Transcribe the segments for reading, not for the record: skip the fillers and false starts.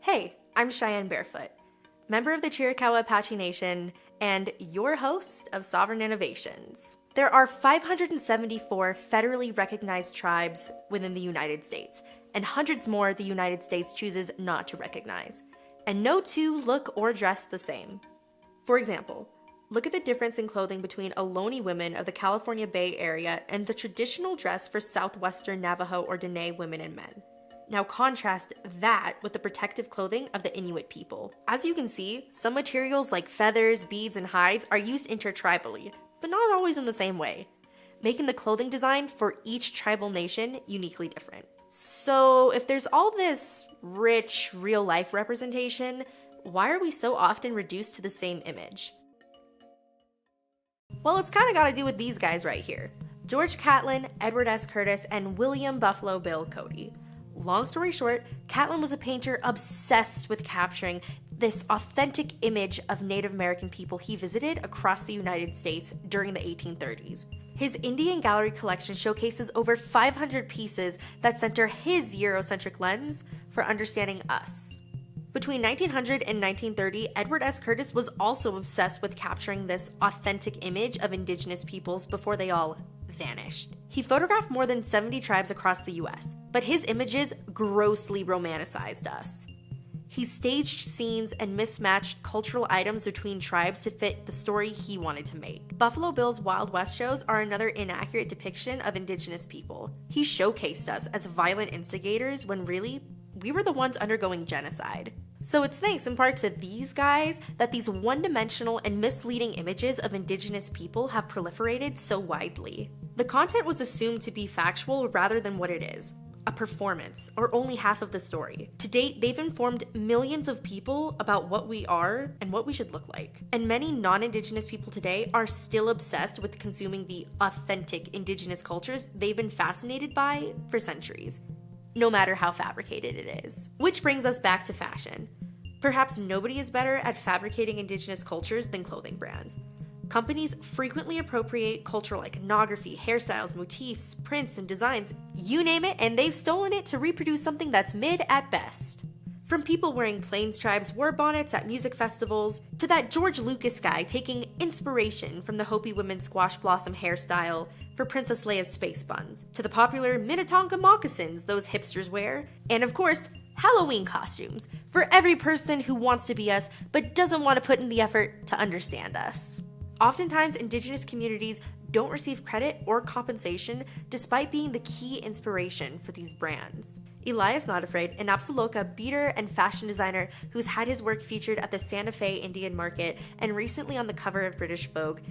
Hey, I'm Cheyenne Barefoot, member of the Chiricahua Apache Nation and your host of Sovereign Innovations. There are 574 federally recognized tribes within the United States, and hundreds more the United States chooses not to recognize. And no two look or dress the same. For example, look at the difference in clothing between Ohlone women of the California Bay Area and the traditional dress for Southwestern Navajo or Dene women and men. Now contrast that with the protective clothing of the Inuit people. As you can see, some materials like feathers, beads, and hides are used intertribally, but not always in the same way, making the clothing design for each tribal nation uniquely different. So if there's all this rich, real-life representation, why are we so often reduced to the same image? Well, it's kind of got to do with these guys right here. George Catlin, Edward S. Curtis, and William Buffalo Bill Cody. Long story short, Catlin was a painter obsessed with capturing this authentic image of Native American people he visited across the United States during the 1830s. His Indian gallery collection showcases over 500 pieces that center his Eurocentric lens for understanding us. Between 1900 and 1930, Edward S. Curtis was also obsessed with capturing this authentic image of indigenous peoples before they all vanished. He photographed more than 70 tribes across the US, but his images grossly romanticized us. He staged scenes and mismatched cultural items between tribes to fit the story he wanted to make. Buffalo Bill's Wild West shows are another inaccurate depiction of indigenous people. He showcased us as violent instigators when really, we were the ones undergoing genocide. So it's thanks in part to these guys that these one-dimensional and misleading images of indigenous people have proliferated so widely. The content was assumed to be factual rather than what it is, a performance, or only half of the story. To date, they've informed millions of people about what we are and what we should look like. And many non-indigenous people today are still obsessed with consuming the authentic indigenous cultures they've been fascinated by for centuries, no matter how fabricated it is. Which brings us back to fashion. Perhaps nobody is better at fabricating indigenous cultures than clothing brands. Companies frequently appropriate cultural iconography, hairstyles, motifs, prints, and designs, you name it, and they've stolen it to reproduce something that's mid at best. From people wearing Plains Tribes war bonnets at music festivals, to that George Lucas guy taking inspiration from the Hopi women's squash blossom hairstyle for Princess Leia's space buns, to the popular Minnetonka moccasins those hipsters wear, and of course, Halloween costumes for every person who wants to be us but doesn't want to put in the effort to understand us. Oftentimes, indigenous communities don't receive credit or compensation despite being the key inspiration for these brands. Elias Not Afraid, an Apsaloka beater and fashion designer who's had his work featured at the Santa Fe Indian Market and recently on the cover of British Vogue,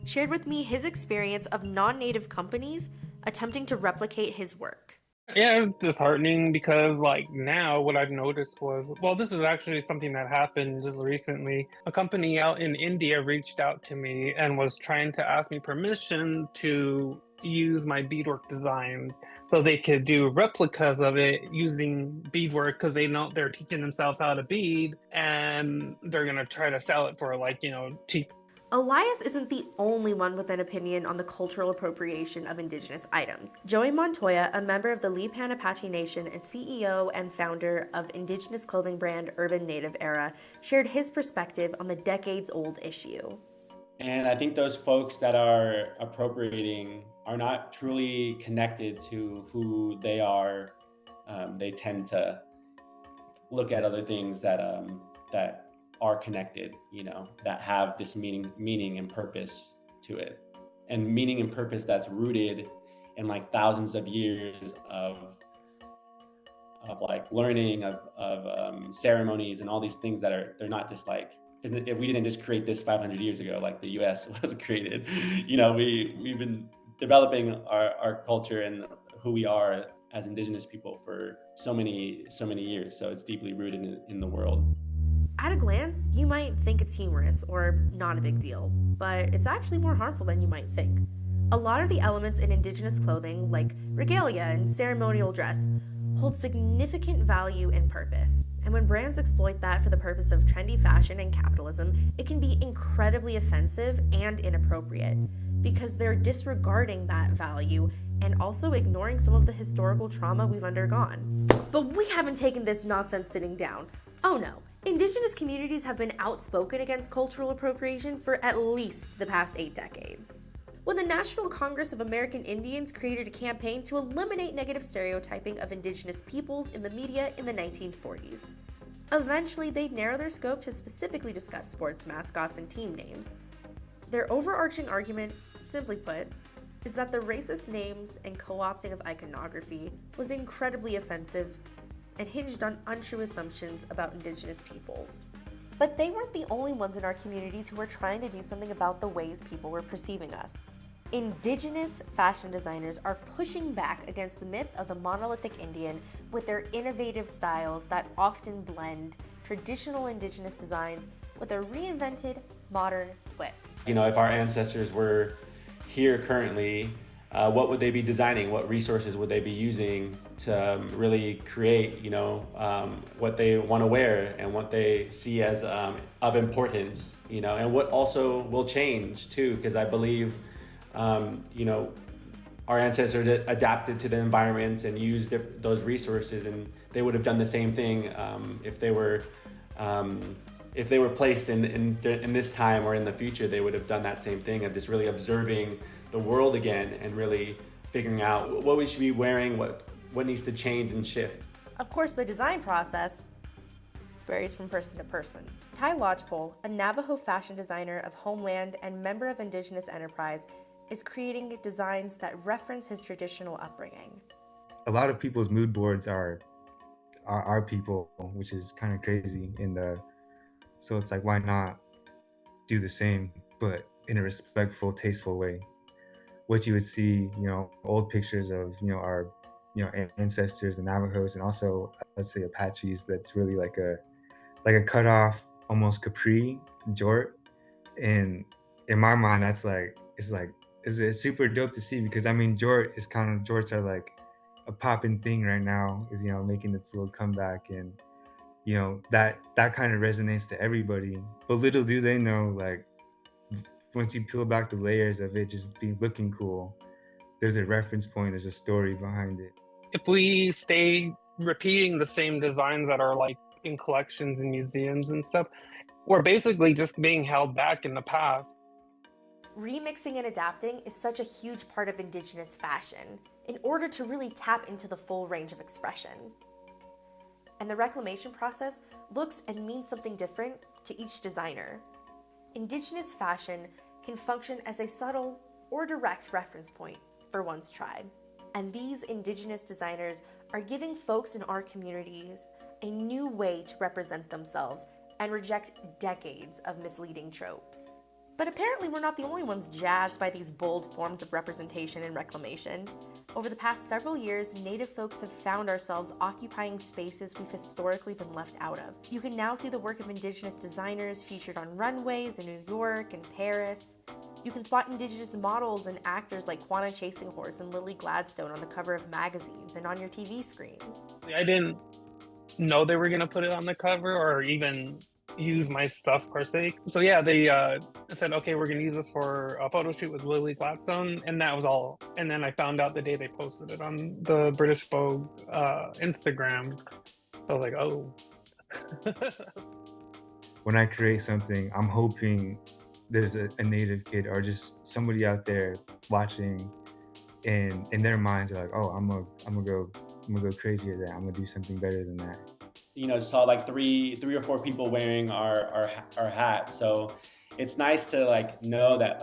shared with me his experience of non-native companies attempting to replicate his work. Yeah, it's disheartening because now what I've noticed was, well, this is actually something that happened just recently. A company out in India reached out to me and was trying to ask me permission to use my beadwork designs so they could do replicas of it using beadwork because they know they're teaching themselves how to bead and they're going to try to sell it for cheap. Elias isn't the only one with an opinion on the cultural appropriation of indigenous items. Joey Montoya, a member of the Lipan Apache Nation and CEO and founder of indigenous clothing brand Urban Native Era, shared his perspective on the decades-old issue. And I think those folks that are appropriating are not truly connected to who they are. They tend to look at other things that are connected, that have this meaning and purpose to it, and meaning and purpose that's rooted in thousands of years of learning, of ceremonies and all these things they're not just if we didn't just create this 500 years ago, like the US was created, we've been developing our culture and who we are as indigenous people for so many years. So it's deeply rooted in the world. At a glance, you might think it's humorous or not a big deal, but it's actually more harmful than you might think. A lot of the elements in indigenous clothing, like regalia and ceremonial dress, hold significant value and purpose. And when brands exploit that for the purpose of trendy fashion and capitalism, it can be incredibly offensive and inappropriate because they're disregarding that value and also ignoring some of the historical trauma we've undergone. But we haven't taken this nonsense sitting down. Oh no, Indigenous communities have been outspoken against cultural appropriation for at least the past 8 decades. When the National Congress of American Indians created a campaign to eliminate negative stereotyping of Indigenous peoples in the media in the 1940s. Eventually, they'd narrow their scope to specifically discuss sports mascots and team names. Their overarching argument, simply put, is that the racist names and co-opting of iconography was incredibly offensive and hinged on untrue assumptions about Indigenous peoples. But they weren't the only ones in our communities who were trying to do something about the ways people were perceiving us. Indigenous fashion designers are pushing back against the myth of the monolithic Indian with their innovative styles that often blend traditional Indigenous designs with a reinvented modern twist. If our ancestors were here currently, what would they be designing? What resources would they be using to really create, what they want to wear and what they see as of importance, and what also will change too, because I believe, our ancestors adapted to the environments and used those resources, and they would have done the same thing if they were placed in this time or in the future. They would have done that same thing of just really observing the world again and really figuring out what we should be wearing, what needs to change and shift. Of course, the design process varies from person to person. Ty Lodgepole, a Navajo fashion designer of Homeland and member of Indigenous Enterprise, is creating designs that reference his traditional upbringing. A lot of people's mood boards are our people, which is kind of crazy. So it's like, why not do the same, but in a respectful, tasteful way? What you would see, old pictures of, our, ancestors, the Navajos, and also, let's say, Apaches. That's really like a cut off, almost capri jort. And in my mind, that's it's super dope to see, because jorts are like a poppin' thing right now, is making its little comeback, and that kind of resonates to everybody. But little do they know, once you peel back the layers of it just looking cool, there's a reference point, there's a story behind it. If we stay repeating the same designs that are in collections and museums and stuff, we're basically just being held back in the past. Remixing and adapting is such a huge part of Indigenous fashion in order to really tap into the full range of expression. And the reclamation process looks and means something different to each designer. Indigenous fashion can function as a subtle or direct reference point for one's tribe. And these Indigenous designers are giving folks in our communities a new way to represent themselves and reject decades of misleading tropes. But apparently we're not the only ones jazzed by these bold forms of representation and reclamation. Over the past several years, Native folks have found ourselves occupying spaces we've historically been left out of. You can now see the work of Indigenous designers featured on runways in New York and Paris. You can spot Indigenous models and actors like Quanah Chasing Horse and Lily Gladstone on the cover of magazines and on your TV screens. I didn't know they were going to put it on the cover or even use my stuff per se. So yeah, they said, okay, we're gonna use this for a photo shoot with Lily Gladstone, and that was all. And then I found out the day they posted it on the British Vogue Instagram. I was like, oh. When I create something, I'm hoping there's a Native kid or just somebody out there watching, and in their minds are like, oh, I'm gonna go crazier than that. I'm gonna do something better than that. Saw three or four people wearing our hat. So it's nice to know that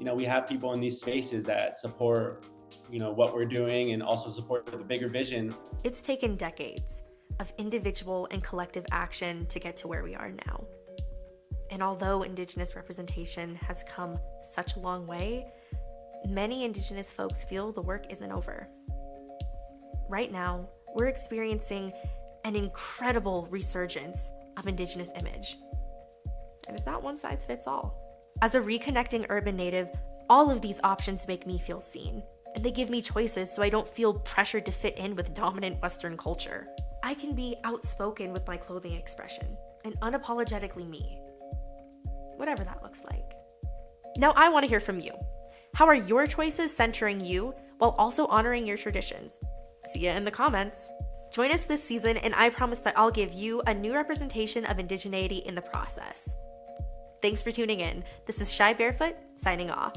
we have people in these spaces that support what we're doing and also support the bigger vision. It's taken decades of individual and collective action to get to where we are now. And although Indigenous representation has come such a long way, many Indigenous folks feel the work isn't over. Right now, we're experiencing an incredible resurgence of Indigenous image. And it's not one size fits all. As a reconnecting urban Native, all of these options make me feel seen, and they give me choices so I don't feel pressured to fit in with dominant Western culture. I can be outspoken with my clothing expression and unapologetically me, whatever that looks like. Now I want to hear from you. How are your choices centering you while also honoring your traditions. See ya in the comments. Join us this season, and I promise that I'll give you a new representation of indigeneity in the process. Thanks for tuning in. This is Shy Barefoot, signing off.